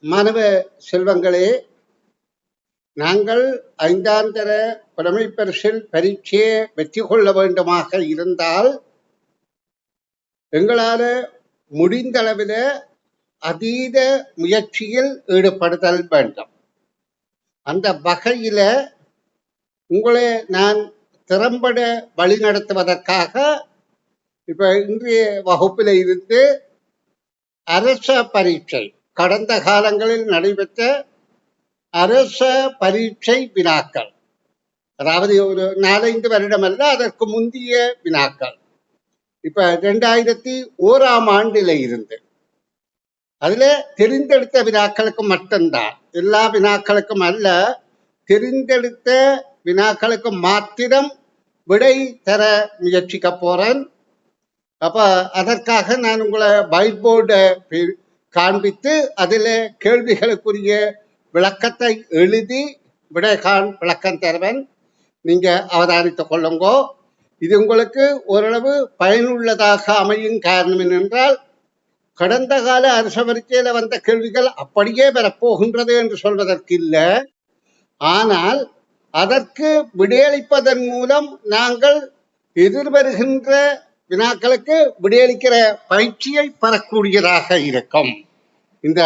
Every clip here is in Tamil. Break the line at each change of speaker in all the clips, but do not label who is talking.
மாணவ செல்வங்களே, நாங்கள் 5ஆம் தர புலமை பரிசில் பரீட்சையை வெற்றி கொள்ள வேண்டுமாக இருந்தால் எங்களால் முடிந்தளவில் அதீத முயற்சியில் ஈடுபடுதல் வேண்டும். அந்த வகையில் உங்களை நான் திறம்பட வழிநடத்துவதற்காக இப்போ இன்றைய வகுப்பில் இருந்து அரச பரீட்சை, கடந்த காலங்களில் நடைபெற்ற அரச பரீட்சை வினாக்கள், அதாவது ஒரு 4-5 வருடம் அல்ல, அதற்கு முந்தைய வினாக்கள், இப்ப 2001ஆம் ஆண்டில இருந்து அதுல தெரிந்தெடுத்த வினாக்களுக்கு மட்டும்தான், எல்லா வினாக்களுக்கும் அல்ல, தெரிந்தெடுத்த வினாக்களுக்கு மாத்திரம் விடை தர முயற்சிக்க போறேன். அப்ப அதற்காக நான் உங்களை ஒயிட் போர்டை காண்பித்து அதில் கேள்விகளுக்குரிய விளக்கத்தை எழுதி விடைகாண் விளக்கம் தருவேன். நீங்க அவதானித்துக் கொள்ளுங்கோ. இது உங்களுக்கு ஓரளவு பயனுள்ளதாக அமையும். காரணம் என்னென்றால், கடந்த கால அரச பரீட்சையில வந்த கேள்விகள் அப்படியே வரப்போகின்றது என்று சொல்வதற்கு இல்லை, ஆனால் அதற்கு விடையளிப்பதன் மூலம் நாங்கள் எதிர்வருகின்ற வினாக்களுக்கு விடையளிக்கிற பயிற்சியை பெறக்கூடியதாக இருக்கும். இந்த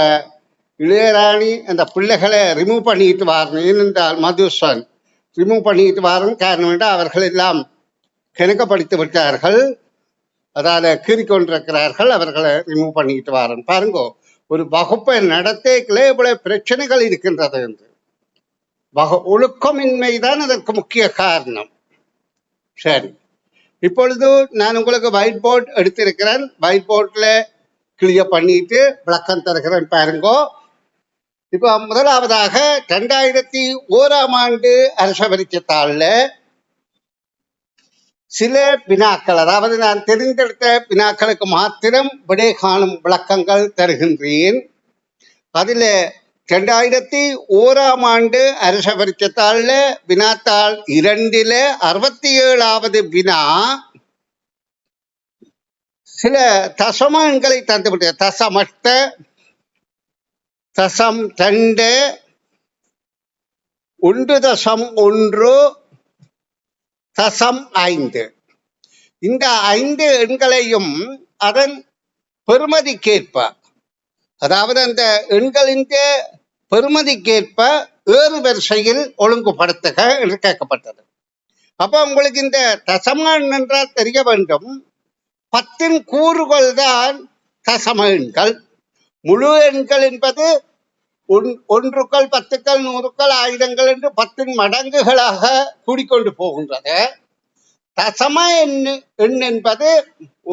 இளையராணி அந்த பிள்ளைகளை ரிமூவ் பண்ணிட்டு வாரணும். ஏனென்றால் மதுசன் ரிமூவ் பண்ணிட்டு வாரணும். காரணம் என்றால் அவர்கள் எல்லாம் கிணக்கப்படுத்தி விட்டார்கள், அதால கீறிக்கொண்டிருக்கிறார்கள். அவர்களை ரிமூவ் பண்ணிட்டு வாரணும். பாருங்க, ஒரு வகுப்பை நடத்தே இவ்வளவு பிரச்சனைகள் இருக்கின்றது என்று. ஒழுக்கமின்மைதான் அதற்கு முக்கிய காரணம். சரி, இப்பொழுது நான் உங்களுக்கு ஒயிட் போர்டு எடுத்திருக்கிறேன். ஒயிட் போர்ட்ல கிளியர் பண்ணிட்டு விளக்கம் தருகிறேன். பாருங்கோ. இப்போ முதலாவதாக 2001ஆம் ஆண்டு அரச பரீட்சை தாளில் சில வினாக்கள், அதாவது நான் தெரிந்தெடுத்த வினாக்களுக்கு மாத்திரம் விடை காணும் விளக்கங்கள் தருகின்றேன். அதில் 2001ஆம் ஆண்டு அரச பரீட்சை தாளில் வினாத்தாள் 2ல் 67வது வினா சில தசம எண்களை தந்துவிட்டு, தசமட்ட, தசம் 2, 1.1, தசம் 5, இந்த 5 எண்களையும் அதன் பெறுமதிக்கேற்ப, அதாவது அந்த எண்களின் பெறுமதிக்கேற்ப ஏறு வரிசையில் ஒழுங்குபடுத்துக என்று கேட்கப்பட்டது. அப்போ உங்களுக்கு இந்த தசம எண் என்றால் தெரிய வேண்டும். 10 கூறுகள் தான் தசம எண்கள். முழு எண்கள் என்பது 1கள், 10கள், 100கள், 1000கள் என்று 10 மடங்குகளாக கூடிக்கொண்டு போகின்றது. தசம எண் என்பது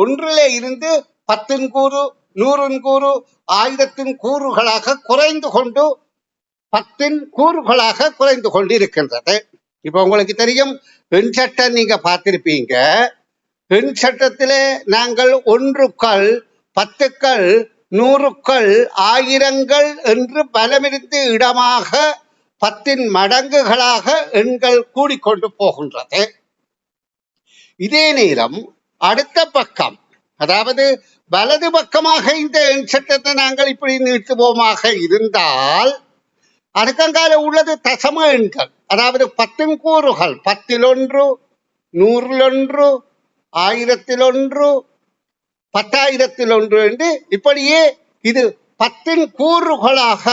1ல் இருந்து 10 கூறு, 100 கூறு, 1000 கூறுகளாக குறைந்து கொண்டு 10 கூறுகளாக குறைந்து கொண்டு இருக்கின்றது. இப்ப உங்களுக்கு தெரியும், எண் சட்டம் நீங்க பார்த்திருப்பீங்க. எண் சட்டத்திலே நாங்கள் 1கள், 10கள், 100கள், 1000கள் என்று பலமிருந்து இடமாக 10 மடங்குகளாக எண்கள் கூடிக்கொண்டு போகின்றது. இதே நேரம் அடுத்த பக்கம், அதாவது வலது பக்கமாக இந்த எண் சட்டத்தை நாங்கள் இப்படி நீட்டுவோமாக இருந்தால் அடுக்கங்கால உள்ளது தசம எண்கள், அதாவது 10 கூறுகள், 10ல் 1, 100ல் 1, 1000ல் 1, 10,000ல் 1 என்று இப்படியே இது 10 கூறுகளாக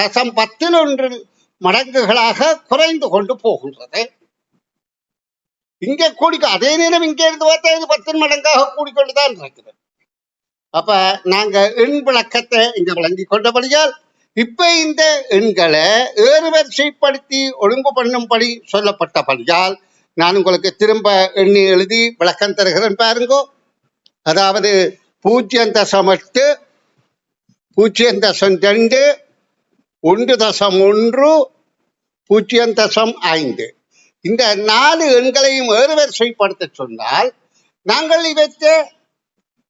தசம் 10ல் 1 மடங்குகளாக குறைந்து கொண்டு போகின்றது. இங்கே அதே நேரம் இங்கே இருந்து பார்த்தா இது 10 மடங்காக கூடிக்கொண்டுதான் இருக்குது. அப்ப நாங்க எண் விளக்கத்தை இங்க வழங்கி கொண்டபடியால் இப்ப இந்த எண்களை ஏறுவரிசைப்படுத்தி ஒழுங்கு பண்ணும்படி சொல்லப்பட்டபடியால் நான் உங்களுக்கு திரும்ப எண்ணி எழுதி விளக்கம் தருகிறேன். பாருங்கோ. அதாவது 0.8, 0.2, 1.1, 0.5 இந்த 4 எண்களையும் ஏறுவரிசைப்படுத்த சொன்னால் நாங்கள் இவற்றை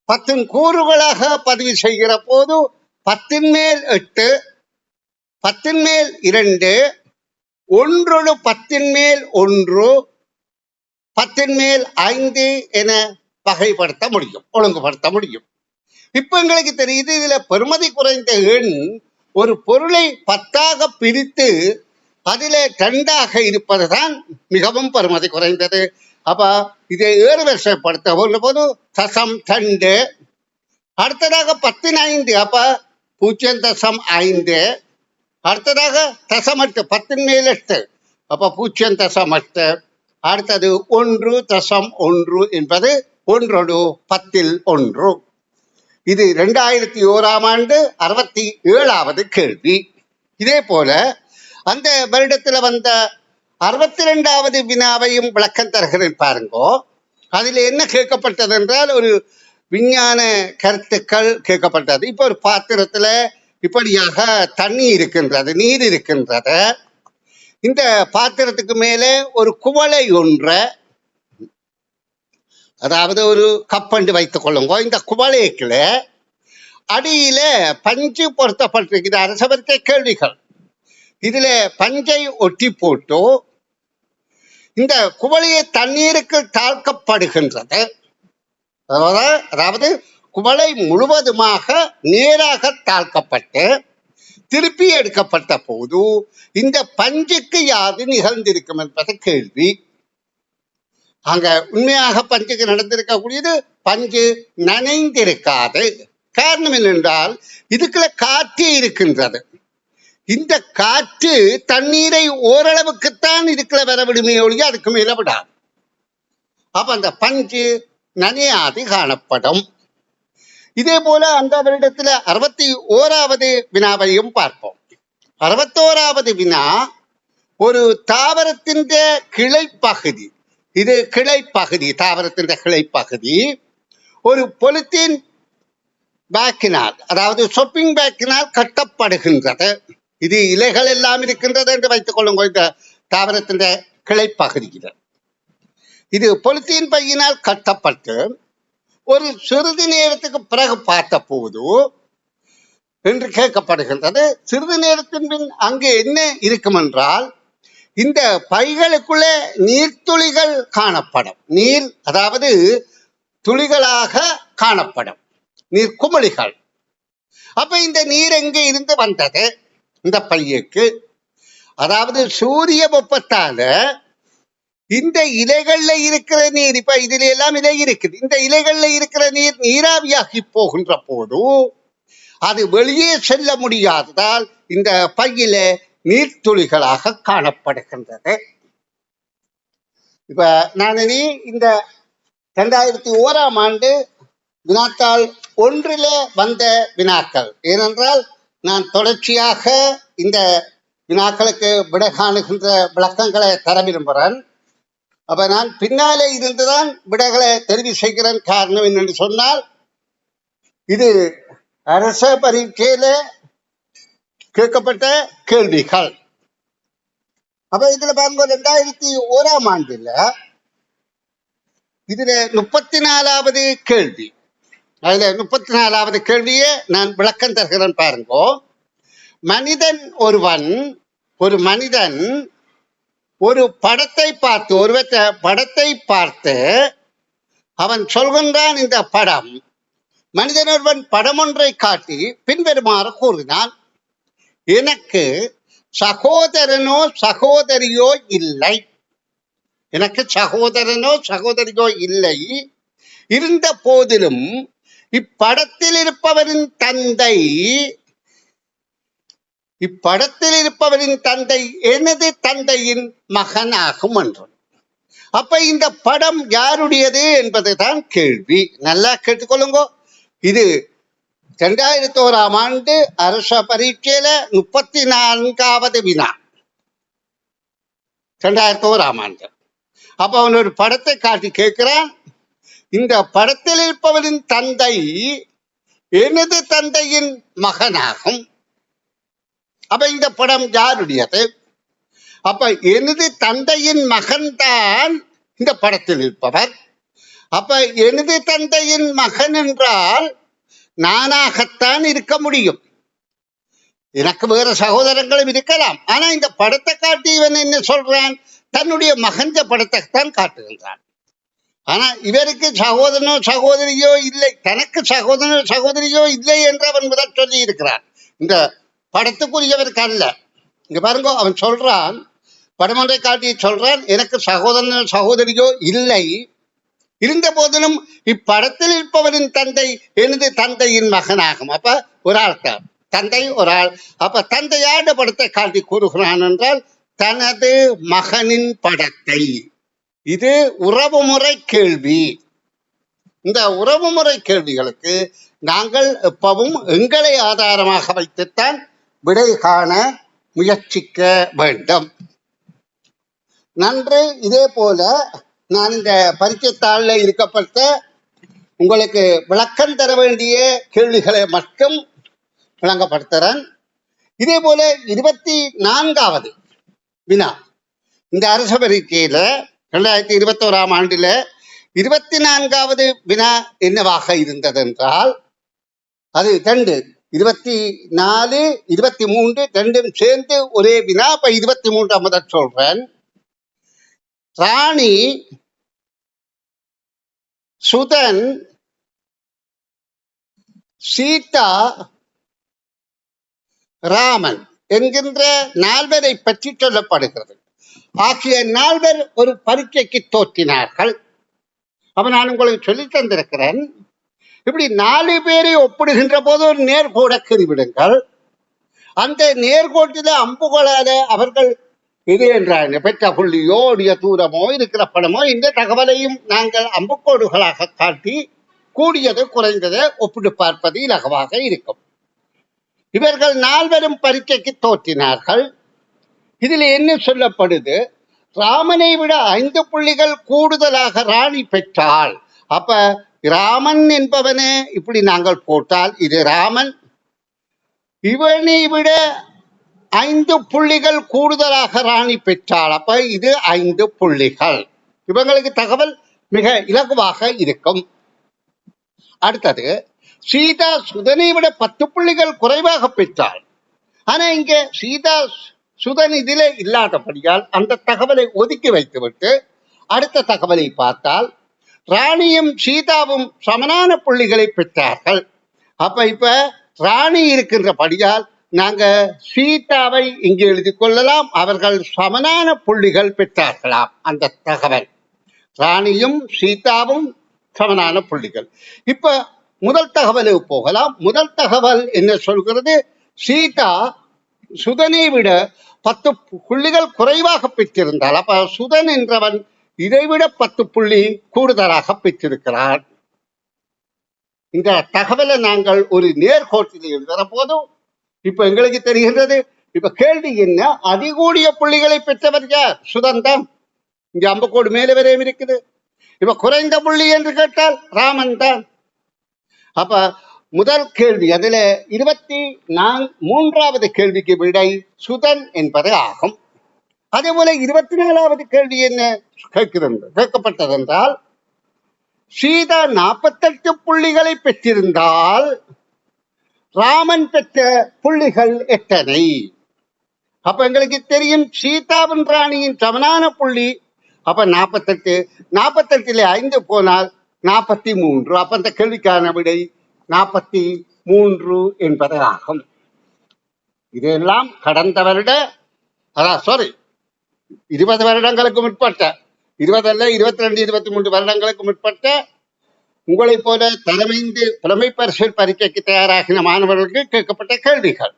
10 கூறுகளாக பதிவு செய்கிற போது 10ன் மேல் 8, 10ன் மேல் 2, 1 10ன் மேல் 1, 10ன் மேல் 5 என வகைப்படுத்த முடியும், ஒழுங்குபடுத்த முடியும். இப்ப எங்களுக்கு தெரியுது, இதுல பெறுமதி குறைந்த எண் ஒரு பொருளை 10ஆக பிரித்து அதிலே 2ஆக இருப்பதுதான் மிகவும் பெறுமதி குறைந்தது. அப்ப இதை ஏறுவரிசைப்படுத்த போது தசம் 2. அடுத்ததாக 10 அப்ப 0.5. அடுத்ததாக தசமட்டு 10 அப்ப 0.8. அடுத்தது 1.1 என்பது 1/10. இது 2001 67வது கேள்வி. இதே போல அந்த வருடத்துல வந்த 62வது வினாவையும் விளக்கம் தருகிறேன் பாருங்கோ. அதில் என்ன கேட்கப்பட்டது என்றால் ஒரு விஞ்ஞான கருத்துக்கள் கேட்கப்பட்டது. இப்ப ஒரு பாத்திரத்துல இப்படியாக தண்ணி இருக்கின்றது, நீர் இருக்கின்றது. இந்த பாத்திரத்துக்கு மேலே ஒரு குவளை ஒன்றை, அதாவது ஒரு கப்பண்டு வைத்துக் கொள்ளுங்க. இந்த குவளைக்குல அடியில பஞ்சு பொருத்தப்பட்டிருக்கிறது. அரசவர்க்க கேள்விகள். இதுல பஞ்சை ஒட்டி போட்டு இந்த குவளையை தண்ணீருக்கு தாழ்க்கப்படுகின்றது. அதாவது குவளை முழுவதுமாக நேராக தாழ்க்கப்பட்டு திருப்பி எடுக்கப்பட்ட போது இந்த பஞ்சுக்கு யாது நிகழ்ந்திருக்கும் என்பது கேள்வி. அங்க உண்மையாக பஞ்சுக்கு நடந்திருக்கக்கூடியது பஞ்சு நனைந்திருக்காது. காரணம் என்னென்றால் இதுக்குள்ள காற்று இருக்கின்றது. இந்த காற்று தண்ணீரை ஓரளவுக்குத்தான் இதுக்குள்ள வர விடுமே ஒழிய அதுக்கு மேல விடாது. அப்ப அந்த பஞ்சு நனையாது காணப்படும். இதே போல அந்த வருடத்துல 61வது வினாவையும் பார்ப்போம். 61வது வினா ஒரு தாவரத்தின் கிளைப்பகுதி. இது கிளைப்பகுதி, தாவரத்தின் கிளைப்பகுதி ஒரு பொலித்தீன் பேக்கினால், அதாவது ஷாப்பிங் பேக்கினால் கட்டப்படுகின்றது. இது இலைகள் எல்லாம் இருக்கின்றது என்று வைத்துக் கொள்ளுங்க. இந்த தாவரத்தின் கிளைப்பகுதியில் இது பொலித்தீன் பையினால் கட்டப்பட்டு ஒரு சிறிது நேரத்துக்கு பிறகு பார்த்த போது என்று கேட்கப்படுகின்றது. சிறிது நேரத்தின் பின் அங்கு என்ன இருக்கும் என்றால் இந்த பைகளுக்குள்ளே நீர்த்துளிகள் காணப்படும். நீர், அதாவது துளிகளாக காணப்படும், நீர் குமிழிகள். அப்ப இந்த நீர் எங்கே இருந்து வந்தது? இந்த பையுக்கு, அதாவது சூரிய வெப்பத்தால இந்த இலைகள்ல இருக்கிற நீர், இப்ப இதுல எல்லாம் இலை இருக்குது, இந்த இலைகள்ல இருக்கிற நீர் நீராவியாகி போகின்ற போது அது வெளியே செல்ல முடியாததால் இந்த பையில நீர்த்துளிகளாக காணப்படுகின்றது. இப்ப நான் இந்த 2001 வினாத்தாள் 1 வந்த வினாக்கள். ஏனென்றால் நான் தொடர்ச்சியாக இந்த வினாக்களுக்கு விடை காணுகின்ற விளக்கங்களை தர விரும்புகிறேன். அப்ப நான் பின்னாலே இருந்துதான் விடைகளை தெரிவு செய்கிறேன். காரணம் என்னென்று சொன்னால் இது அரச பரீட்சையில கேட்கப்பட்ட கேள்விகள். அப்ப இதுல பாருங்க 2001 இதுல 34வது கேள்வி. அதுல 34வது கேள்வியே நான் விளக்கம் தருகிறேன் பாருங்கோ. ஒரு மனிதன் ஒரு படத்தை பார்த்து, ஒருவற்ற படத்தை பார்த்து அவன் சொல்கின்றான், இந்த படம், மனிதன் ஒருவன் படம் ஒன்றை காட்டி பின்வருமாறு கூறினான், எனக்கு சகோதரனோ சகோதரியோ இல்லை. எனக்கு சகோதரனோ சகோதரியோ இல்லை. இருந்த போதிலும் இப்படத்தில் இருப்பவரின் தந்தை எனது தந்தையின் மகனாகும் என்றும். அப்ப இந்த படம் யாருடையது என்பதுதான் கேள்வி. நல்லா கேட்டுக்கொள்ளுங்க. இது 2001 அரச பரீட்சையில 34வது வினா. 2001. அப்ப அவன் ஒரு படத்தை காட்டி கேட்கிறான், இந்த படத்தில் இருப்பவரின் தந்தை எனது தந்தையின் மகனாகும். அப்ப இந்த படம் யாருடையது? அப்ப எனது தந்தையின் மகன்தான் இந்த படத்தில் இருப்பவர். அப்ப எனது தந்தையின் மகன் என்றால் நானாகத்தான் இருக்க முடியும். எனக்கு வேற சகோதரங்களும் இருக்கலாம். ஆனா இந்த படத்தை காட்டி இவன் என்ன சொல்றான்? தன்னுடைய மகந்த படத்தை தான் காட்டுகின்றான். ஆனா இவருக்கு சகோதரனோ சகோதரியோ இல்லை, தனக்கு சகோதரனோ சகோதரியோ இல்லை என்று அவன் முதல் சொல்லி இருக்கிறான். இந்த படத்துக்குரியவருக்கு அல்ல. இங்க பாருங்க, அவன் சொல்றான், படமொன்றை காட்டி சொல்றான், எனக்கு சகோதரன் சகோதரியோ இல்லை, இருந்த போதிலும் இப்படத்தில் இருப்பவரின் தந்தை எனது தந்தையின் மகனாகும். அப்ப ஒரு ஆள் தான் தந்தை, ஒரு ஆள். அப்ப தந்தையாட படத்தை காட்டி கூறுகிறான் என்றால் தனது மகனின் படத்தை. இது உறவுமுறை கேள்வி. இந்த உறவுமுறை கேள்விகளுக்கு நாங்கள் எப்பவும் எங்களை ஆதாரமாக வைத்துத்தான் விடை காண முயற்சிக்க வேண்டும். நன்று. இதே போல நான் இந்த பரீட்சைத்தாளில் இருக்கப்பட்ட உங்களுக்கு விளக்கம் தர வேண்டிய கேள்விகளை மட்டும் விளங்கப்படுத்துறேன். இதே போல 24வது வினா இந்த அரச பரீட்சையில 2021ஆம் ஆண்டுல 24வது வினா என்னவாக இருந்தது என்றால், அது 2 24 23 ரெண்டும் சேர்ந்து ஒரே வினா. இப்ப 23 முதல் சொல்றேன். ராணி, சுதன், சீதா, ராமன் என்கின்ற 4 பேரை பற்றி சொல்லப்படுகிறது. ஆகிய 4 பேர் ஒரு பரீட்சைக்கு தோற்றினார்கள். அப்ப நான் உங்களுக்கு சொல்லி தந்திருக்கிறேன், இப்படி 4 பேரை ஒப்பிடுகின்ற போது ஒரு நேர்கோட கருவிடுங்கள். அந்த நேர்கோட்டில அம்புகளால அவர்கள் இது என்றாங்க பெற்ற புள்ளியோ உடைய தூரமோ இருக்கிற படமோ இந்த தகவலையும் நாங்கள் அம்புக்கோடுகளாக காட்டி கூடியது குறைந்ததை ஒப்பிட்டு பார்ப்பது இலகுவாக இருக்கும். இவர்கள் 4 பேரும் பரீட்சைக்கு தோற்றினார்கள். இதில் என்ன சொல்லப்படுது, ராமனை விட 5 புள்ளிகள் கூடுதலாக ராணி பெற்றாள். அப்ப ராமன் என்பவனே இப்படி நாங்கள் போட்டால் இது ராமன், இவனை விட 5 புள்ளிகள் கூடுதலாக ராணி பெற்றாள். அப்ப இது 5 புள்ளிகள். இவங்களுக்கு தகவல் மிக இலகுவாக இருக்கும். அடுத்தது, சீதா சுதனை விட 10 புள்ளிகள் குறைவாக பெற்றாள். ஆனா இங்க சீதா சுதன் இதிலே இல்லாதபடியால் அந்த தகவலை ஒதுக்கி வைத்துவிட்டு அடுத்த தகவலை பார்த்தால் ராணியும் சீதாவும் சமனான புள்ளிகளை பெற்றார்கள். அப்ப இப்ப ராணி இருக்கின்றபடியால் நாங்க சீதாவை இங்கு எழுதி கொள்ளலாம். அவர்கள் சமனான புள்ளிகள் பெற்றார்களாம். அந்த தகவல் ராணியும் சீதாவும் சமனான புள்ளிகள். இப்ப முதல் தகவலுக்கு போகலாம். முதல் தகவல் என்ன சொல்கிறது, சீதா சுதனை விட 10 புள்ளிகள் குறைவாக பெற்றிருந்தால் அப்ப சுதன் என்றவன் இதைவிட 10 புள்ளி கூடுதலாக பெற்றிருக்கிறார். இந்த தகவலை நாங்கள் ஒரு நேர்கோட்டில் எழுதுற போதும் இப்ப எங்களுக்கு தெரிகின்றது. இப்ப கேள்வி என்ன, அதிகூடிய புள்ளிகளை பெற்றவர் யார்? சுதன் தான். இங்க அம்புக்கோடு மேலே வரையும் இருக்குது. இப்ப குறைந்த புள்ளி என்று கேட்டால் ராமன் தான். அப்ப முதல் கேள்வி, அதுல 23வது கேள்விக்கு விடை சுதன் என்பது ஆகும். அதே போல 24வது கேள்வி என்ன கேட்கப்பட்டது என்றால், சீதா 48 புள்ளிகளை பெற்றிருந்தால் ராமன் பெற்ற புள்ளிகள் எத்தனை? அப்ப எங்களுக்கு தெரியும் சீதாவின் ராணியின் சமனான புள்ளி அப்ப 48. 48ல 5 போனால் 43. அப்ப அந்த கேள்விக்கான விடை 43 என்பது ஆகும். இதெல்லாம் கடந்த வருட 20 வருடங்களுக்கு முற்பட்ட 20 அல்ல 22 23 வருடங்களுக்கு முற்பட்ட உங்களை போல தலைமை பரிசில் பரீட்சைக்கு தயாராகின மாணவர்களுக்கு கேட்கப்பட்ட கேள்விகள்.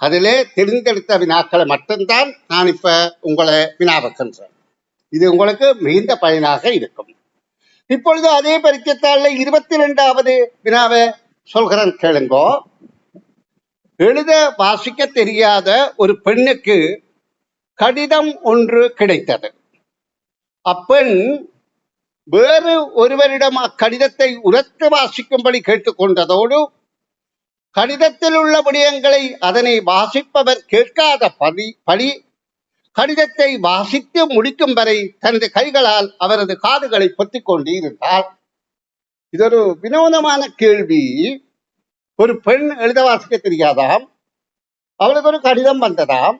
அதிலே தெரிந்தெடுத்த வினாக்களை மட்டும்தான் நான் இப்ப உங்களை வினாவுக்கின்றேன். இது உங்களுக்கு மிகுந்த பயனாக இருக்கும். இப்பொழுது அதே பரீட்சைத்தாளில் 22வது வினாவை சொல்கிறேன் கேளுங்கோ. எழுத வாசிக்க தெரியாத ஒரு பெண்ணுக்கு கடிதம் ஒன்று கிடைத்தது. அப்பெண் வேறு ஒருவரிடம் அக்கடிதத்தை உரத்து வாசிக்கும்படி கேட்டுக்கொண்டதோடு கடிதத்தில் உள்ள விடயங்களை அதனை வாசிப்பவர் கேட்காத படி கடிதத்தை வாசித்து முடிக்கும் வரை தனது கைகளால் அவரது காதுகளை பொத்திக் கொண்டு இருந்தார். இது ஒரு வினோதமான கேள்வி. ஒரு பெண் எழுத வாசிக்க தெரியாதாம், அவளுக்கு ஒரு கடிதம் வந்ததாம்.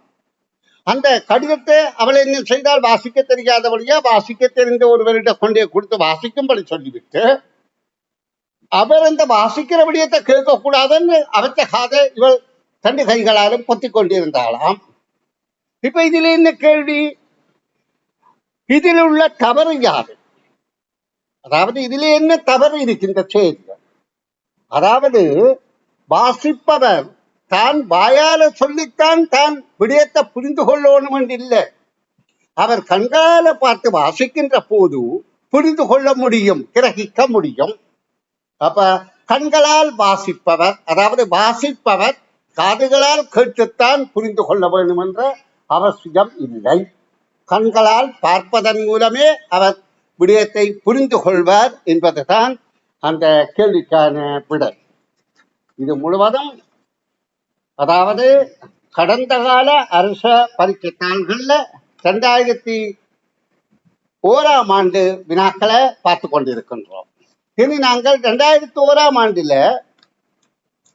அந்த கடிதத்தை அவள் என்ன செய்தால், வாசிக்க தெரியாதபடியா வாசிக்க தெரிந்த ஒருவரிடம் கொண்டே கொடுத்து வாசிக்கும்படி சொல்லிவிட்டு அவர் அந்த வாசிக்கிற விடயத்தை கேட்கக்கூடாதுன்னு அவற்றை காதை இவள் தண்டு கைகளாலும் பொத்திக் கொண்டிருந்தாளாம். இப்ப இதுல என்ன கேள்வி? இதில் உள்ள தவறு யாது? அதாவது இதுல என்ன தவறு இருக்கின்ற செய்தி? அதாவது வாசிப்பவர் தான் வாயால சொல்லித்தான் தான் விடயத்தை புரிந்து கொள்ளணும் என்று இல்லை. அவர் கண்கால பார்த்து வாசிக்கின்ற போது புரிந்து கொள்ள முடியும், கிரகிக்க முடியும். அப்ப கண்களால் வாசிப்பவர், அதாவது வாசிப்பவர் காதுகளால் கேட்டுத்தான் புரிந்து கொள்ள வேண்டும் என்ற அவசியம் இல்லை. கண்களால் பார்ப்பதன் மூலமே அவர் விடயத்தை புரிந்து கொள்வார் என்பதுதான் அந்த கேள்விக்கான விடை. இது முழுவதும் அதாவது கடந்த கால அரச பரீட்சை தாள்கள்ல 2001ஆம் ஆண்டு வினாக்களை பார்த்து கொண்டிருக்கின்றோம். இனி நாங்கள் 2001ஆம் ஆண்டுல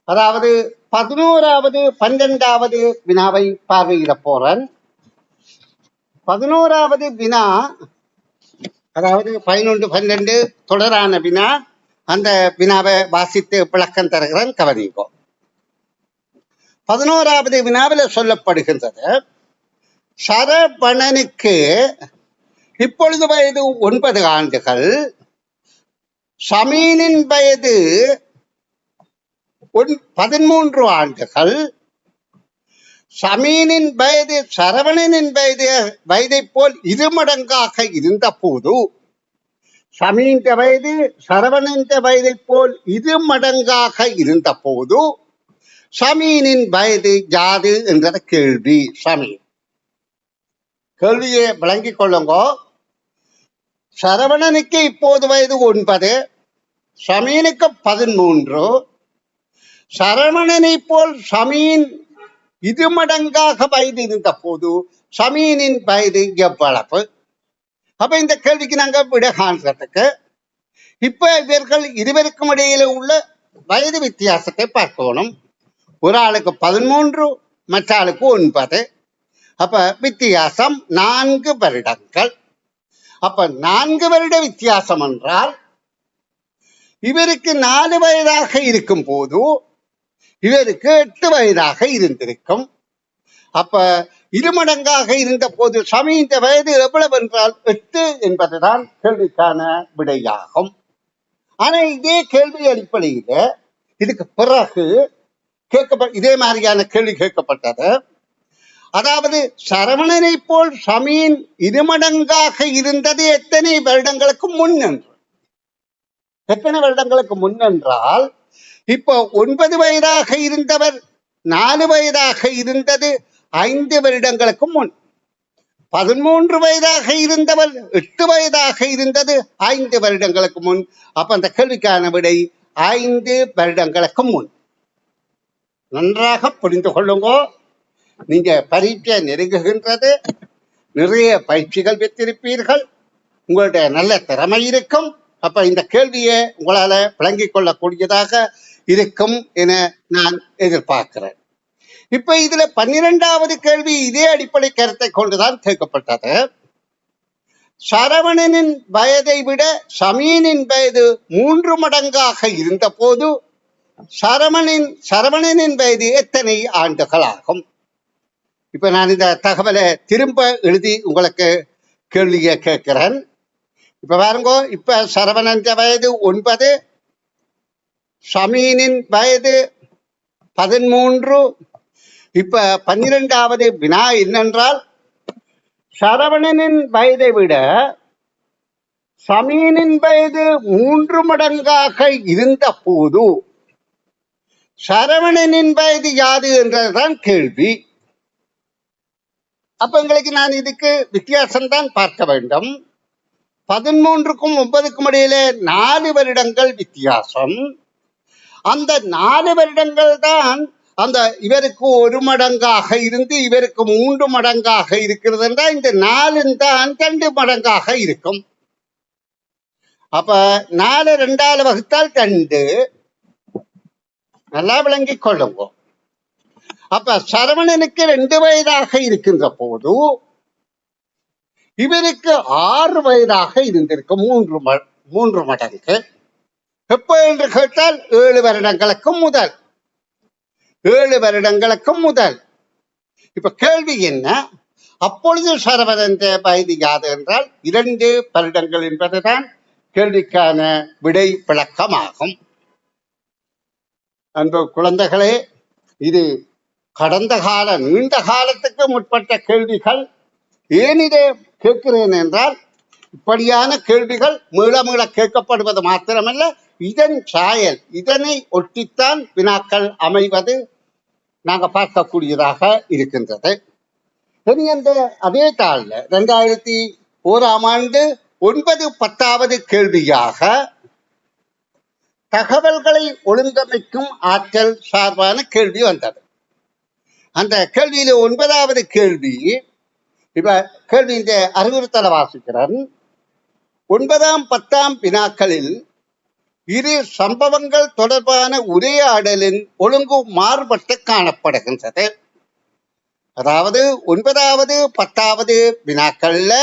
அதாவது 11வது 12வது வினாவை பார்வையிட போறேன். 11வது வினா அதாவது 11, 12 தொடரான வினா. அந்த வினாவை வாசித்து விளக்கம் தருகிறேன், கவனிங்கோ. 11வது வினாவில் சொல்லப்படுகின்றது, சரவணனுக்கு இப்பொழுது வயது 9 ஆண்டுகள், சமீனின் வயது 13 ஆண்டுகள். சமீனின் வயது சரவணனின் வயதை போல் 2 மடங்காக இருந்த போது, சமீன் வயது சரவணன் வயதை போல் 2 மடங்காக இருந்த போது சமீனின் வயது யாது என்ற கேள்வி. சமீன் கேள்வியை விளங்கிக் கொள்ளுங்க. சரவணனுக்கு இப்போது வயது 9, சமீனுக்கு 13. சரவணனை போல் சமீன் 2 மடங்காக வயது இருந்த போது சமீனின் வயது எவ்வளவு? அப்ப இந்த கேள்விக்கு நாங்க விட காண்றதுக்கு இப்ப இவர்கள் இருவருக்கும் இடையில உள்ள வயது வித்தியாசத்தை பார்க்கணும். ஒரு ஆளுக்கு 13, மற்ற ஆளுக்கு 9. அப்ப வித்தியாசம் 4 வருடங்கள். அப்ப 4 வருட வித்தியாசம் என்றால் இவருக்கு 4 வயதாக இருக்கும் போது இவருக்கு 8 வயதாக இருந்திருக்கும். அப்ப 2 மடங்காக இருந்த போது சமீன் வயது எவ்வளவு என்றால் 8 என்பதுதான் கேள்விக்கான விடையாகும். ஆனா இதே கேள்வி அடிப்படையில இதுக்கு பிறகு இதே மாதிரியான கேள்வி கேட்கப்பட்டது. அதாவது சரவணனை போல் சமீன் 2 மடங்காக இருந்தது எத்தனை வருடங்களுக்கு முன் என்று. எத்தனை வருடங்களுக்கு முன் என்றால் இப்போ 9 வயதாக இருந்தவர் 4 வயதாக இருந்தது 5 வருடங்களுக்கு முன். 13 வயதாக இருந்தவர் 8 வயதாக இருந்தது 5 வருடங்களுக்கு முன். அப்ப அந்த கேள்விக்கான விடை 5 வருடங்களுக்கு முன். நன்றாக புரிந்து கொள்ளுங்க. நீங்க பரீட்சை நெருங்குகின்றது, நிறைய பயிற்சிகள் பெற்றிருப்பீர்கள், உங்களுடைய நல்ல திறமை இருக்கும். அப்ப இந்த கேள்வியை உங்களால விளங்கிக் கொள்ளக்கூடியதாக இருக்கும் என நான் எதிர்பார்க்கிறேன். இப்ப இதுல 12வது கேள்வி இதே அடிப்படை கருத்தை கொண்டுதான் கேட்கப்பட்டது. சரவணனின் வயதை விட சமீனின் வயது 3 மடங்காக இருந்த போது சரவணனின் வயது எத்தனை ஆண்டுகள் ஆகும்? இப்ப நான் இந்த தகவலை திரும்ப எழுதி உங்களுக்கு கேள்வியை கேட்கிறேன். இப்ப பாருங்க, இப்ப சரவணன் வயது 9, சமீனின் வயது 13. இப்ப 12வது வினா என்னென்றால், சரவணனின் வயதை விட சமீனின் வயது 3 மடங்காக இருந்த போது சரவணனின் வயது யாது என்றதுதான் கேள்வி. அப்ப எங்களுக்கு நான் இதுக்கு வித்தியாசம்தான் பார்க்க வேண்டும். 13க்கும் 9க்கும் இடையில 4 வருடங்கள் வித்தியாசம். அந்த 4 வருடங்கள் தான் அந்த இவருக்கு 1 மடங்காக இருந்து இவருக்கு 3 மடங்காக இருக்கிறது என்றால் இந்த 4 தான் 2 மடங்காக இருக்கும். அப்ப 4 2ஆல் வகுத்தால் 2. நல்லா விளங்கிக் கொள்ளுங்க. அப்ப சரவணனுக்கு 2 வயதாக இருக்கின்ற போது இவருக்கு 6 வயதாக இருந்திருக்கும், 3 மடங்கு. எப்ப என்று கேட்டால் 7 வருடங்களுக்கு முதல். 7 வருடங்களுக்கும் முதல். இப்ப கேள்வி என்ன? அப்பொழுது சரவணந்த வயது யாது என்றால் 2 வருடங்கள் என்பதுதான் கேள்விக்கான விடை விளக்கமாகும். அன்பு குழந்தைகளே, இது கடந்த கால நீண்ட காலத்துக்கு முற்பட்ட கேள்விகள். ஏன் இதை கேட்கிறேன் என்றால், இப்படியான கேள்விகள் மீள மீள கேட்கப்படுவது மாத்திரமல்ல, இதன் சாயல், இதனை ஒட்டித்தான் வினாக்கள் அமைவது நாங்கள் பார்க்கக்கூடியதாக இருக்கின்றது. இனி அந்த அதே தாளில் 2001ஆம் ஆண்டு 9, 10வது கேள்வியாக தகவல்களை ஒழுங்கமைக்கும் ஆற்றல் சார்பான கேள்வி வந்தது. அந்த கேள்வியில 9வது கேள்வி, இப்ப கேள்வி இந்த அறிவுறுத்தலை வாசிக்கிறேன். 9ஆம் 10ஆம் வினாக்களில் இரு சம்பவங்கள் தொடர்பான உரையாடலின் ஒழுங்கு மாறுபட்டு காணப்படுகின்றது. அதாவது 9வது 10வது வினாக்கள்ல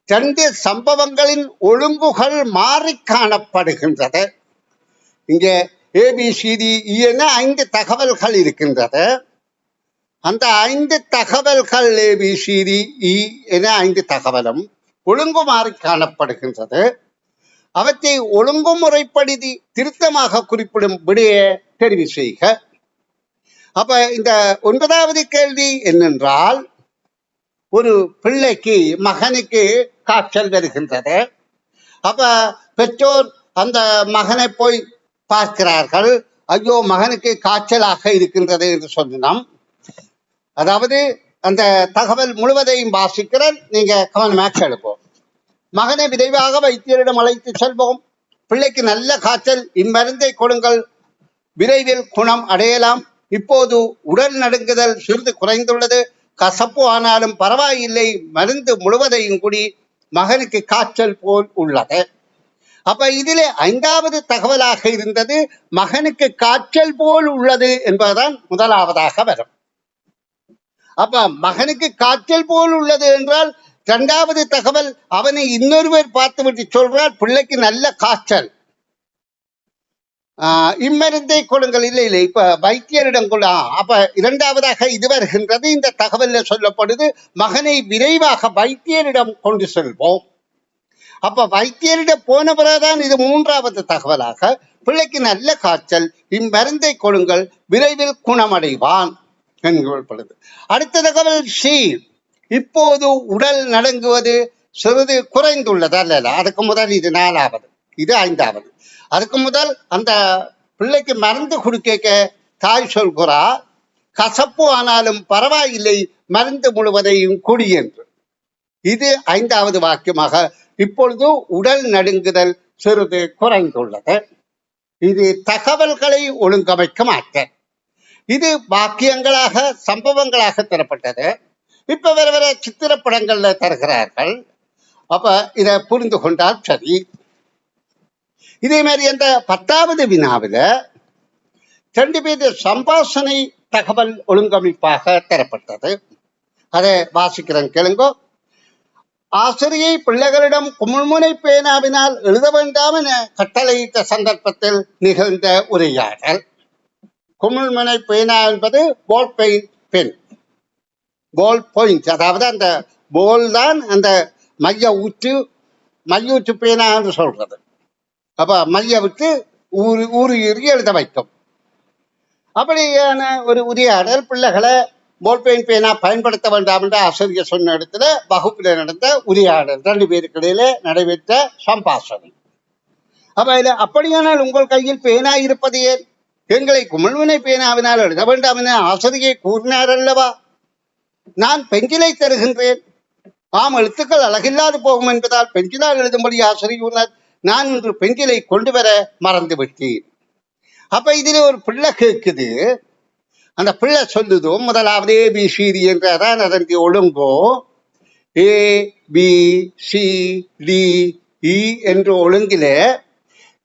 2 சம்பவங்களின் ஒழுங்குகள் மாறி காணப்படுகின்றது. இங்கே ABCDE என 5 தகவல்கள் இருக்கின்றது. அந்த 5 தகவல்கள் ABCDE என 5 தகவலும் ஒழுங்கு மாறி காணப்படுகின்றது. அவற்றை ஒழுங்குமுறைப்படுத்தி திருத்தமாக குறிப்பிடும் விடையை தெரிவு செய்க. அப்ப இந்த 9வது கேள்வி என்னென்றால், ஒரு பிள்ளைக்கு, மகனுக்கு காய்ச்சல் வருகின்றது. அப்ப பெற்றோர் அந்த மகனை போய் பார்க்கிறார்கள். ஐயோ, மகனுக்கு காய்ச்சலாக இருக்கின்றது என்று சொன்னோம். அதாவது அந்த தகவல் முழுவதையும் வாசிக்கிறேன், நீங்க கவனமாக கேளுப்போம். மகனை விரைவாக வைத்தியரிடம் அழைத்து செல்வோம். பிள்ளைக்கு நல்ல காய்ச்சல், இம்மருந்தை கொடுங்கள், விரைவில் குணம் அடையலாம். இப்போது உடல் நடுங்குதல் சிறிது குறைந்துள்ளது, கசப்பு ஆனாலும் பரவாயில்லை, மருந்து முழுவதையும் கூடி மகனுக்கு காய்ச்சல் போல் உள்ளது. அப்ப இதிலே 5வது தகவலாக இருந்தது மகனுக்கு காய்ச்சல் போல் உள்ளது என்பதுதான் முதலாவதாக வரும். அப்ப மகனுக்கு காய்ச்சல் போல் உள்ளது என்றால் 2வது தகவல், அவனை இன்னொருவர் பார்த்துவிட்டு சொல்றார் பிள்ளைக்கு நல்ல காய்ச்சல், இம்மருந்தை கொடுங்கள். இல்லை, இப்ப வைத்தியரிடம் கொள்ள. அப்ப 2வதாக இது வருகின்றது. இந்த தகவல்ல சொல்லப்படுது மகனை விரைவாக வைத்தியரிடம் கொண்டு செல்வோம். அப்ப வைத்தியரிடம் போன பிறகுதான் இது 3வது தகவலாக, பிள்ளைக்கு நல்ல காய்ச்சல், இம்மருந்தை கொடுங்கள், விரைவில் குணமடைவான் என்கொள்ளப்படுது. அடுத்த தகவல் சி, இப்போது உடல் நடுங்குவது சிறிது குறைந்துள்ளது. அல்ல, அதுக்கு முதல் இது 4வது, இது 5வது. அதுக்கு முதல் அந்த பிள்ளைக்கு மருந்து கொடுக்க தாய் சொல்கிறா, கசப்பு ஆனாலும் பரவாயில்லை, மருந்து முழுவதையும் குடி என்று. இது 5வது வாக்கியமாக, இப்பொழுது உடல் நடுங்குதல் சிறிது குறைந்துள்ளது. இது தகவல்களை ஒழுங்கமைக்கும் ஆற்றல். இது வாக்கியங்களாக, சம்பவங்களாக தரப்பட்டது. இப்ப வேற வேற சித்திரப்படங்கள்ல தருகிறார்கள். அப்ப இதை புரிந்து கொண்டால் சரி. இதே மாதிரி அந்த 10வது வினாவில 2 பேர் சம்பாஷணை தகவல் ஒழுங்கமைப்பாக தரப்பட்டது. அதை வாசிக்கிறேன், கேளுங்கோ. ஆசிரியை பிள்ளைகளிடம் குமிழ்முனை பேனாவினால் எழுத வேண்டாம் என கட்டளையிட்ட சந்தர்ப்பத்தில் நிகழ்ந்த உரையாடல். குமிழ்முனை பேனா என்பது பால் பென், பால் பாயிண்ட், அதாவது அந்த போல் தான் அந்த மையூற்று பேனா என்று சொல்றது. அப்ப மைய விட்டு ஊறி எழுத வைக்கும். அப்படியான ஒரு உரையாடல், பிள்ளைகளை பால்பெயின் பேனா பயன்படுத்த வேண்டாம் என்று ஆசிரியர் சொன்ன இடத்துல வகுப்பில் நடந்த உரையாடல், 2 பேருக்கு இடையில நடைபெற்ற சம்பாஷணை. அப்ப இதுல, அப்படியானால் உங்கள் கையில் பேனா இருப்பது ஏன்? எங்களை குமிழ்முனை பேனாவினால் எழுத வேண்டாம் என ஆசிரியை கூறினார் அல்லவா? நான் பெஞ்சிலை தருகின்றேன். ஆம், எழுத்துக்கள் அழகில்லாது போகும் என்பதால் பெஞ்சிலால் எழுதும்படி ஆசிரியர் கூறினார். நான் இன்று பெஞ்சிலை கொண்டு வர மறந்து விட்டேன். அப்ப இதுல ஒரு பிள்ளை கேட்குது. அந்த பிள்ளை சொல்லுதோ, முதலாவது ABCD என்றதான் அதற்கு ஒழுங்கோ. ABCDE என்ற ஒழுங்கில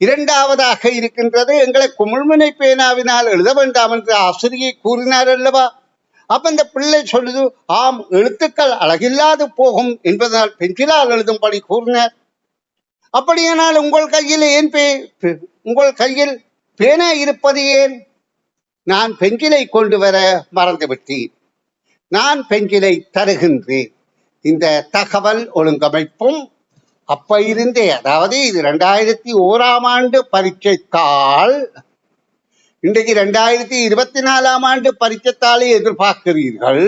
2வதாக இருக்கின்றது, எங்களை குமிழ்முனை பேனாவினால் எழுத வேண்டாம் என்று ஆசிரியை கூறினார் அல்லவா? அப்ப இந்த பிள்ளை சொல்லுது, ஆம், எழுத்துக்கள் அழகில்லாது போகும் என்பதனால் பென்சிலால் எழுதும்படி கூறினார். அப்படியானால் உங்கள் கையில் பேனா இருப்பது ஏன்? நான் பென்சிலை கொண்டு வர மறந்துவிட்டேன். நான் பென்சிலை தருகின்றேன். இந்த தகவல் ஒழுங்கமைப்பும் அப்ப இருந்தே, அதாவது இது 2001ஆம் ஆண்டு பரீட்சைத்தாள். இன்றைக்கு 2024ஆம் ஆண்டு பரீட்சைத்தாளை எதிர்பார்க்கிறீர்கள்.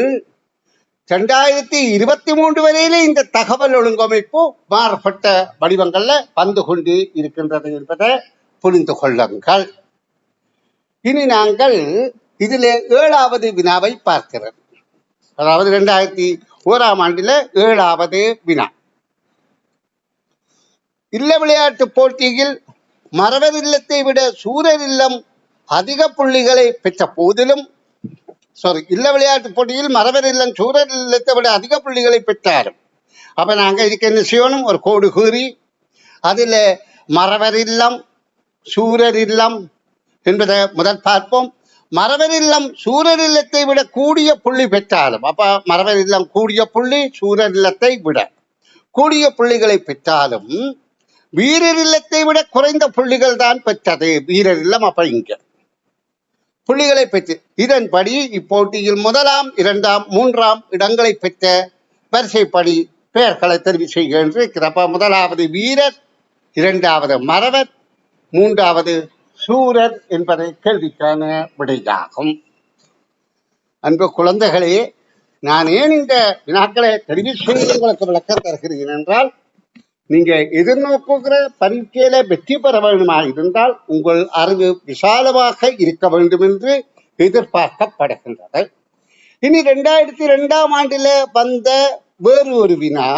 2023 வரையிலே இந்த தகவல் ஒழுங்கமைப்பு மாறுபட்ட வடிவங்கள்ல வந்து கொண்டு இருக்கின்றது என்பதை புரிந்து கொள்ளுங்கள். இனி நாங்கள் இதிலே 7வது வினாவை பார்க்கிறோம். அதாவது 2001ஆம் ஆண்டில 7வது வினா. இல்ல விளையாட்டு போட்டியில் மறவர் இல்லத்தை விட சூரர் இல்லம் அதிக புள்ளிகளை பெற்ற போதிலும், இல்ல விளையாட்டு போட்டியில் மறவர் இல்லம் சூரர் இல்லத்தை விட அதிக புள்ளிகளை பெற்றாரும். அப்ப நாங்க இதுக்கு என்ன செய்யணும்? ஒரு கோடு கூறி அதுல மறவர் இல்லம் சூரர் இல்லம் என்பதை முதல் பார்ப்போம். மறவர் இல்லம் சூரர் இல்லத்தை விட கூடிய புள்ளி பெற்றாலும், அப்ப மறவர் இல்லம் கூடிய புள்ளி சூரர் இல்லத்தை விட கூடிய புள்ளிகளை பெற்றாலும் வீரர் இல்லத்தை விட குறைந்த புள்ளிகள் தான் பெற்றது வீரர் இல்லம். அப்ப இங்க புள்ளிகளை பெற்று இதன்படி இப்போட்டியில் 1ஆம் 2ஆம் 3ஆம் இடங்களை பெற்ற வரிசைப்படி பெயர்களை தெரிவு செய்கின்றப்ப 1வது வீரர், 2வது மறவர், 3வது சூரர் என்பதை கேள்விக்கான விடையாகும். அன்பு குழந்தைகளே, நான் ஏன் இந்த வினாக்களை தெரிவு செய்து உங்களுக்கு விளக்கம் தருகிறேன் என்றால், நீங்க எதிர்நோக்குகிற பரீட்சையில வெற்றி பெற வேண்டுமா இருந்தால் உங்கள் அறிவு விசாலமாக இருக்க வேண்டும் என்று எதிர்பார்க்கப்படுகின்றது. இனி 2002ஆம் ஆண்டில வந்த வேறு ஒரு வினா,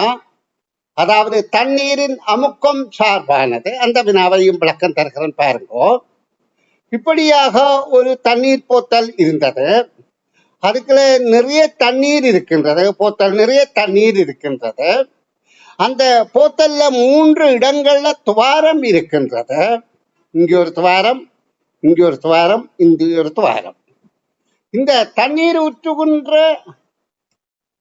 அதாவது தண்ணீரின் அமுக்கம் சார்பானது. அந்த வினாவையும் விளக்கம் தருகிறேன் பாருங்கோ. இப்படியாக ஒரு தண்ணீர் போத்தல் இருந்தது. அதுக்குள்ள நிறைய தண்ணீர் இருக்கின்றது. போத்தல் நிறைய தண்ணீர் இருக்கின்றது. அந்த போத்தல்ல 3 இடங்கள்ல துவாரம் இருக்கின்றது. இங்க ஒரு துவாரம், இங்க ஒரு துவாரம், இங்க ஒரு துவாரம். இந்த தண்ணீர் ஊற்றுகின்ற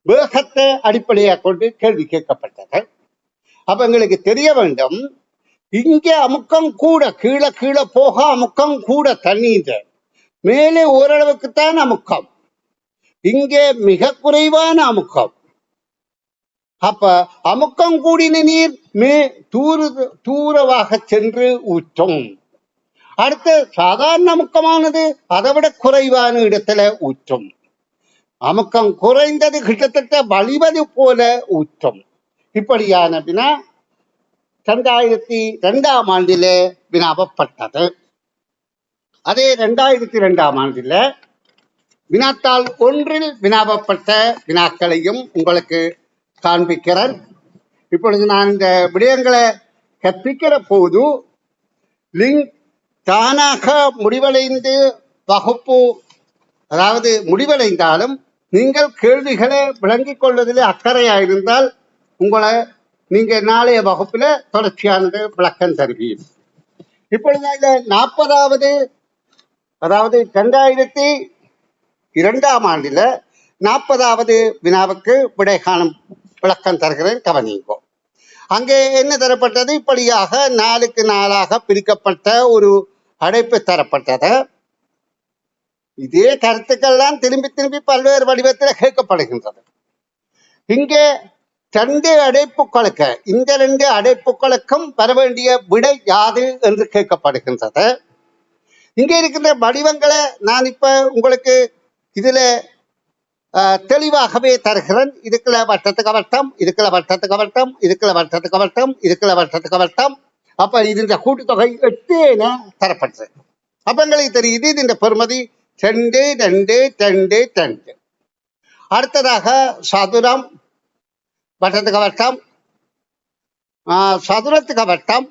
வேகத்தை அடிப்படையாக கொண்டு கேள்வி கேட்கப்பட்டது. அப்ப எங்களுக்கு தெரிய வேண்டும், இங்கே அமுக்கம் கூட, கீழே கீழே போக அமுக்கம் கூட தண்ணீர், மேலே ஓரளவுக்குத்தான் அமுக்கம், இங்கே மிக குறைவான அமுக்கம். அப்ப அமுக்கம் கூடின நீர் தூரமாக சென்று ஊற்றும். அடுத்த சாதாரண அமுக்கமானது அதை விட குறைவான இடத்துல ஊற்றும். அமுக்கம் குறைந்தது கிட்டத்தட்ட வழிவது போல ஊற்றும். இப்படியான வினா 2002ஆம் ஆண்டிலே வினாவப்பட்டது. அதே 2002ஆம் ஆண்டில வினாத்தாள் 1இல் வினாவப்பட்ட வினாக்களையும் உங்களுக்கு காண்பிக்கிறேன். இப்பொழுது நான் இந்த விடயங்களை கற்பிக்கிற போது லிங்க் தானாக முடிவடைந்து வகுப்பு, அதாவது முடிவடைந்தாலும் நீங்கள் கேள்விகளை விளங்கிக் கொள்வதில் அக்கறையாயிருந்தால் உங்களை நீங்க நாளைய வகுப்புல தொடர்ச்சியானது விளக்கம் தருவீர். இப்பொழுது இந்த 40வது, அதாவது 2002ஆம் ஆண்டில 40வது வினாவுக்கு விடை காணும் விளக்கம் தருகிறேன், கவனிங்கோ. அங்கே என்ன தரப்பட்டது? இப்படியாக 4க்கு 4ஆக பிரிக்கப்பட்ட ஒரு அடைப்பு தரப்பட்டது. இதே கருத்துக்கள் தான் திரும்பி திரும்பி பல்வேறு வடிவத்தில் கேட்கப்படுகின்றது. இங்கே 2 அடைப்புகளுக்கு, இந்த 2 அடைப்புகளுக்கும் வர வேண்டிய விடை யாது என்று கேட்கப்படுகின்றது. இங்கே இருக்கின்ற வடிவங்களை நான் இப்ப உங்களுக்கு இதுல தெளிவாகவே தருகிறேன். இதுக்குள்ள வட்டத்துக்கு வட்டம், இதுக்குள்ள வட்டத்துக்கு வட்டம், இதுக்குள்ள வட்டத்துக்கு வட்டம், இதுக்குள்ள வட்டத்துக்கு வட்டம். அப்ப இந்த கூட்டுத்தொகை 8 என தரப்பட்டது. அப்ப எங்களுக்கு தெரியுது இந்த பெறுமதி 2 2 2 2. அடுத்ததாக சதுரம், வட்டத்துக்கு வட்டம், சதுரத்துக்கு வட்டம்,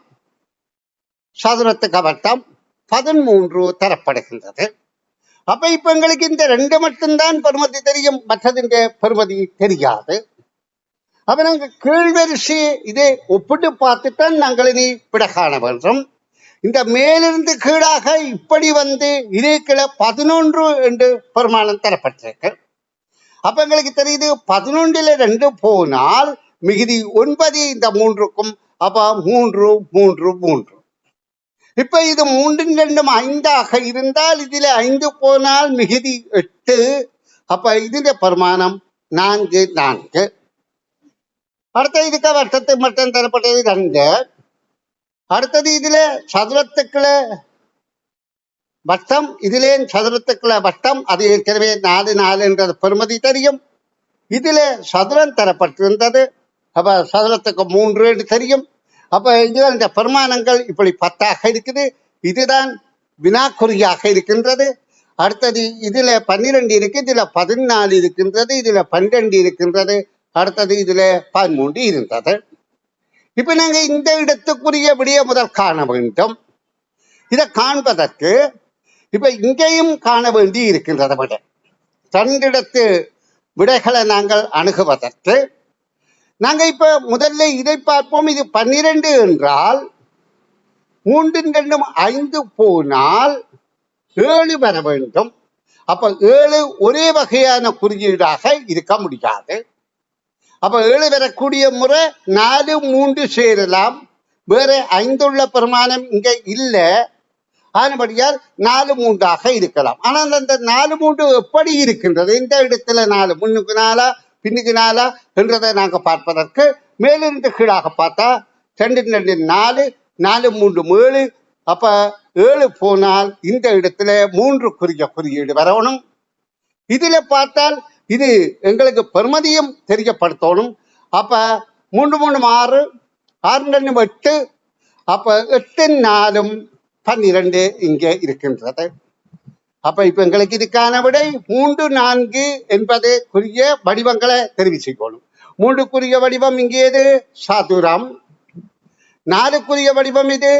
சதுரத்துக்கு வட்டம் 13 தரப்படுகின்றது. அப்ப இப்ப எங்களுக்கு இந்த 2 மட்டும்தான் பெறுமதி தெரியும், மற்றது இந்த பெறுமதி தெரியாது. அப்ப நாங்கள் கீழ்வரிசை இதை ஒப்பிட்டு பார்த்துத்தான் நாங்கள் இனி விட காண வேண்டும். இந்த மேலிருந்து கீழாக இப்படி வந்து இதே கீழே 11 என்று பெருமானம் தரப்பட்டிருக்கு. அப்ப எங்களுக்கு தெரியுது 11ல் 2 போனால் மிகுதி 9 இந்த 3க்கும். அப்ப 3 3 3. இப்ப இது 3 2 5 இருந்தால் இதுல 5 போனால் மிகுதி 8. அப்ப இதுல பரிமாணம் 4 4. அடுத்த இதுக்கு வட்டத்து மட்டும் தரப்பட்டது 2. அடுத்தது இதுல சதுரத்துக்குள்ள வட்டம், இதுல சதுரத்துக்குள்ள வட்டம், அது ஏற்கனவே 4 4 என்ற பெருமதி தெரியும். இதுல சதுரம் தரப்பட்டிருந்தது, அப்ப சதுரத்துக்கு 3 என்று தெரியும். அப்ப இது அந்த பெருமானங்கள் இப்படி 10 இருக்குது. இதுதான் வினாக்குறியாக இருக்கின்றது. அடுத்தது இதுல 12 இருக்கு, இதுல 14 இருக்கின்றது, இதுல 12 இருக்கின்றது, அடுத்தது இதுல 13 இருந்தது. இப்ப நாங்க இந்த இடத்துக்குரிய விடைய முதல் காண வேண்டும். இதை காண்பதற்கு இப்ப இங்கேயும் காண வேண்டி இருக்கின்றது. விட 2 இடத்து விடைகளை நாங்கள் அணுகுவதற்கு நாங்க இப்ப முதல்ல இதை பார்ப்போம். இது 12 என்றால் 3 2 5 போனால் 7 வர வேண்டும். அப்ப 7 ஒரே வகையான குறியீடாக இருக்க முடியாது. அப்ப 7 வரக்கூடிய முறை 4 3 சேரலாம். வேற 5 உள்ள பிரமாணம் இங்க இல்ல, ஆனபடியால் 4 3 இருக்கலாம். ஆனால் அந்த 4 3 எப்படி இருக்கின்றது, இந்த இடத்துல 4 முன்னுக்கு 4 பின்னுக்கு 4 என்றதை நாங்க பார்ப்பதற்கு மேலிருந்து கீழாக பார்த்தா 2 2 4 4 3 7. அப்ப 7 போனால் இந்த இடத்துல 3 குறியீடு வரணும். இதுல பார்த்தால் இது எங்களுக்கு பெருமதியும் தெரியப்படுத்தணும். அப்ப 3 3 6 6 2 8. அப்ப 8 4 12 இங்கே இருக்கின்றது. அப்ப இப்ப எங்களுக்கு இதுக்கான விடை 3 4 என்பது குறிய வடிவங்களை தெரிவிச்சுக்கணும். 3 வடிவம் இங்கே எது, சதுரம். 4 வடிவம் இது,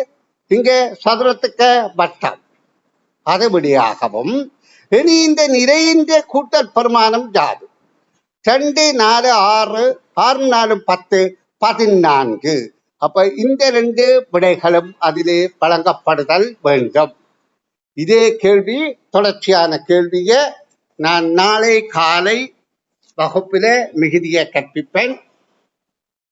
இங்கே சதுரத்துக்கு வட்டம். அது விடையாகவும் இனி இந்த நிறைந்த கூட்டல் பெருமானம் யாது? 2 4 6 6 4 10 14. அப்ப இந்த 2 விடைகளும் அதிலே வழங்கப்படுதல் வேண்டும். இதே கேள்வி, தொடர்ச்சியான கேள்வியை நான் நாளை காலை வகுப்பில மிகுதியை கற்பிப்பேன்.